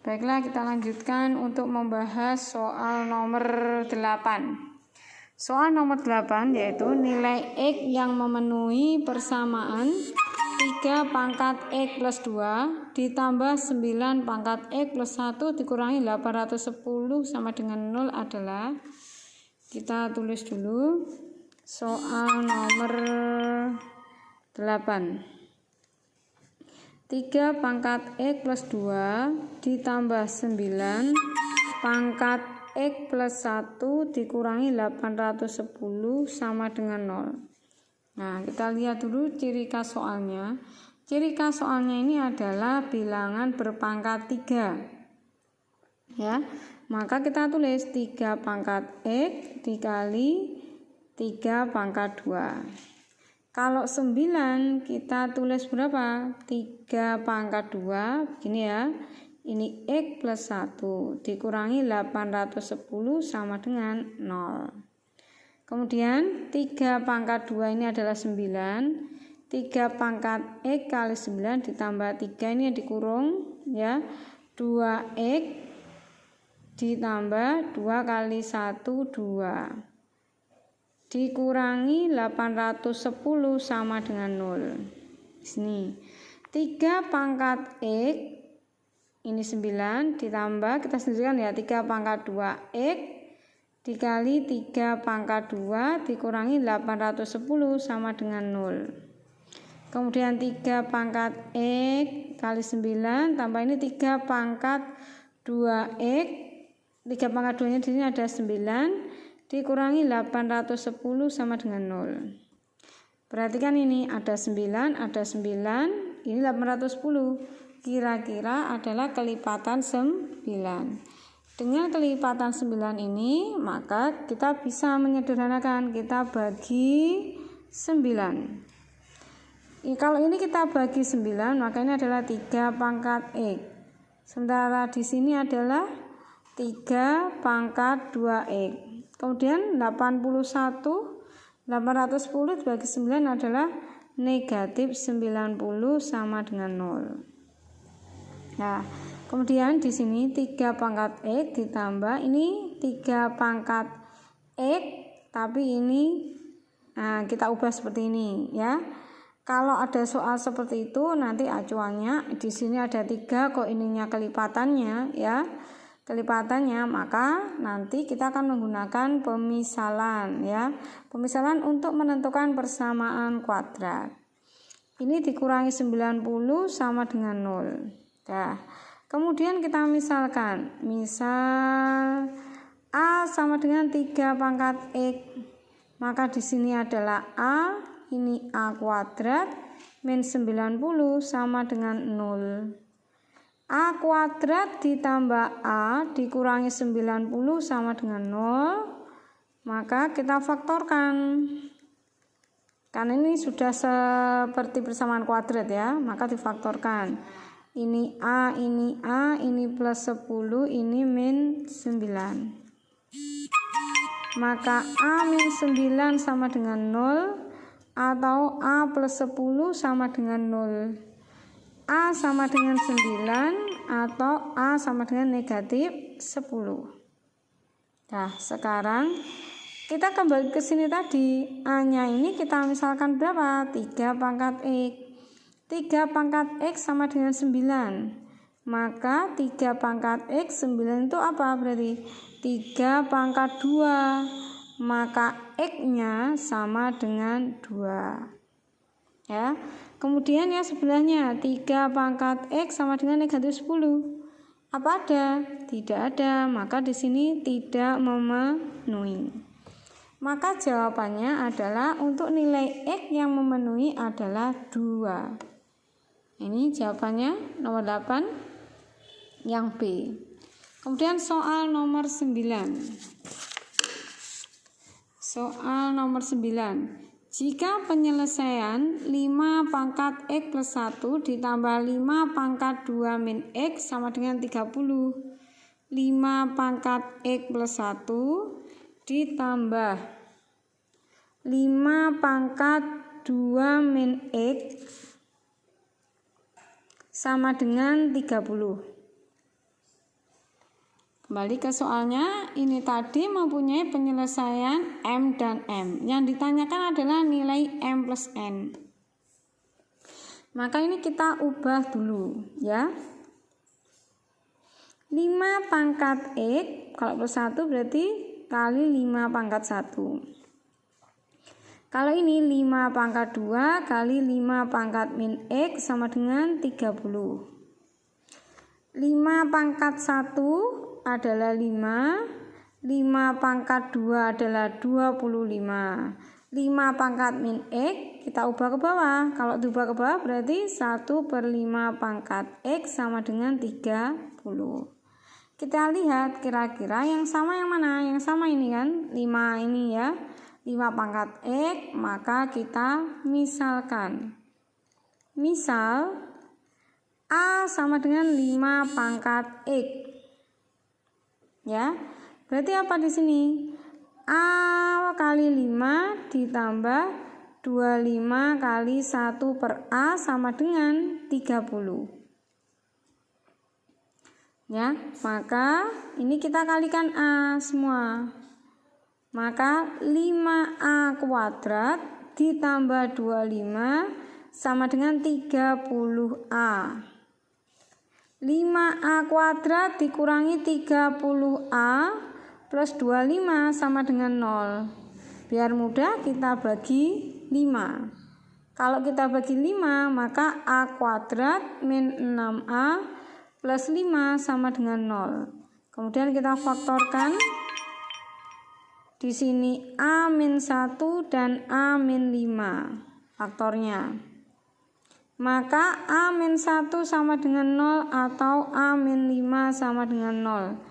Baiklah, kita lanjutkan untuk membahas soal nomor 8. Soal nomor 8 yaitu nilai X yang memenuhi persamaan 3 pangkat X plus 2 ditambah 9 pangkat X plus 1 dikurangi 810 sama dengan 0 adalah, kita tulis dulu soal nomor 8. 3 pangkat X plus 2 ditambah 9 pangkat X plus 1 dikurangi 810 sama dengan 0. Nah, kita lihat dulu ciri khas soalnya. Ciri khas soalnya ini adalah bilangan berpangkat 3. Ya, maka kita tulis 3 pangkat X dikali 3 pangkat 2. Kalau 9 kita tulis berapa? 3 pangkat 2 begini ya. Ini X plus 1 dikurangi 810 sama dengan 0. Kemudian 3 pangkat 2 ini adalah 9. 3 pangkat X kali 9 ditambah 3 ini yang dikurung ya. 2X ditambah 2 kali 1 2. Dikurangi 810 sama dengan 0. Sini 3 pangkat X ini 9 ditambah, kita sendirikan ya, 3 pangkat 2X dikali 3 pangkat 2 dikurangi 810 sama dengan 0. Kemudian 3 pangkat X kali 9 tambah ini 3 pangkat 2X, 3 pangkat 2 nya di sini ada 9 dikurangi 810 sama dengan 0. Perhatikan ini ada 9, ini 810. Kira-kira adalah kelipatan 9. Dengan kelipatan 9 ini, maka kita bisa menyederhanakan, kita bagi 9. Kalau ini kita bagi 9, maka ini adalah 3 pangkat X. Sementara di sini adalah 3 pangkat 2X. Kemudian 810 dibagi 9 adalah negatif 90 sama dengan 0. Nah, kemudian di sini 3 pangkat X ditambah ini 3 pangkat X, tapi ini kita ubah seperti ini ya. Kalau ada soal seperti itu nanti acuannya di sini ada 3 kok ininya kelipatannya ya. Kelipatannya, maka nanti kita akan menggunakan pemisalan ya. Pemisalan untuk menentukan persamaan kuadrat. Ini dikurangi 90 sama dengan 0. Nah, kemudian kita misalkan, misal A sama dengan 3 pangkat X. Maka di sini adalah A, ini A kuadrat min 90 sama dengan 0. A kuadrat ditambah A dikurangi 90 sama dengan 0. Maka kita faktorkan. Karena ini sudah seperti persamaan kuadrat ya, maka difaktorkan. Ini A, ini plus 10, ini min 9. Maka A min 9 sama dengan 0 atau A plus 10 sama dengan 0. A sama dengan 9 atau A sama dengan negatif 10. Nah, sekarang kita kembali ke sini tadi. A-nya ini kita misalkan berapa? 3 pangkat X. 3 pangkat X sama dengan 9. Maka 3 pangkat X 9 itu apa? Berarti 3 pangkat 2. Maka X-nya sama dengan 2. Ya. Kemudian yang sebelahnya 3 pangkat X sama dengan negatif 10. Apa ada? Tidak ada, maka di sini tidak memenuhi. Maka jawabannya adalah untuk nilai X yang memenuhi adalah 2. Ini jawabannya nomor 8 yang B. Kemudian soal nomor 9. Soal nomor 9. Jika penyelesaian 5 pangkat X plus 1 ditambah 5 pangkat 2 min X sama dengan 30. 5 pangkat X plus 1 ditambah 5 pangkat 2 min X sama dengan 30. Kembali ke soalnya, ini tadi mempunyai penyelesaian M dan M. Yang ditanyakan adalah nilai M plus N. Maka ini kita ubah dulu ya. 5 pangkat X, kalau plus 1 berarti kali 5 pangkat 1. Kalau ini 5 pangkat 2 kali 5 pangkat min X sama dengan 30. 5 pangkat 1 adalah 5, 5 pangkat 2 adalah 25, 5 pangkat min X kita ubah ke bawah. Kalau diubah ke bawah berarti 1/5 pangkat X sama dengan 30. Kita lihat kira-kira yang sama yang mana? Yang sama ini kan, 5 ini ya, 5 pangkat X, maka kita misalkan. Misal A sama dengan 5 pangkat X. Ya, berarti apa di sini? A kali 5 ditambah 25 kali 1 per A sama dengan 30. Ya, maka ini kita kalikan A semua. Maka 5A kuadrat ditambah 25 sama dengan 30A. 5A kuadrat dikurangi 30A plus 25 sama dengan 0. Biar mudah kita bagi 5. Kalau kita bagi 5 maka A kuadrat min 6A plus 5 sama dengan 0. Kemudian kita faktorkan. Di sini A min 1 dan A min 5 faktornya. Maka A min 1 sama dengan 0 atau A min 5 sama dengan 0.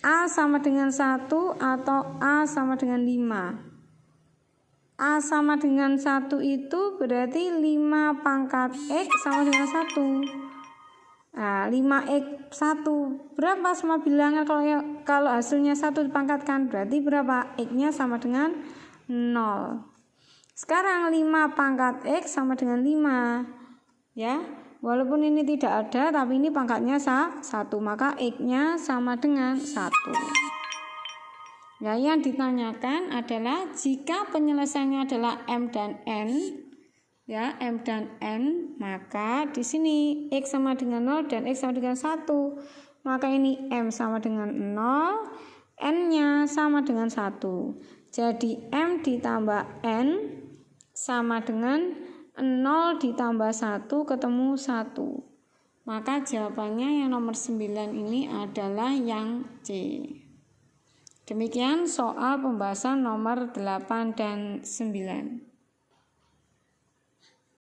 A sama dengan 1 atau A sama dengan 5. A sama dengan 1 itu berarti 5 pangkat X sama dengan 1. Nah, 5X 1. Berapa sama bilangan kalau hasilnya 1 dipangkatkan? Berarti berapa? X-nya sama dengan 0. Sekarang 5 pangkat X sama dengan 5. Ya, walaupun ini tidak ada tapi ini pangkatnya 1, maka X-nya sama dengan 1. Ya, yang ditanyakan adalah jika penyelesaiannya adalah M dan N, ya, M dan N, maka di sini X sama dengan 0 dan X sama dengan 1. Maka ini M sama dengan 0, N-nya sama dengan 1. Jadi M ditambah N sama dengan 0 ditambah 1 ketemu 1. Maka jawabannya yang nomor 9 ini adalah yang C. Demikian soal pembahasan nomor 8 dan 9.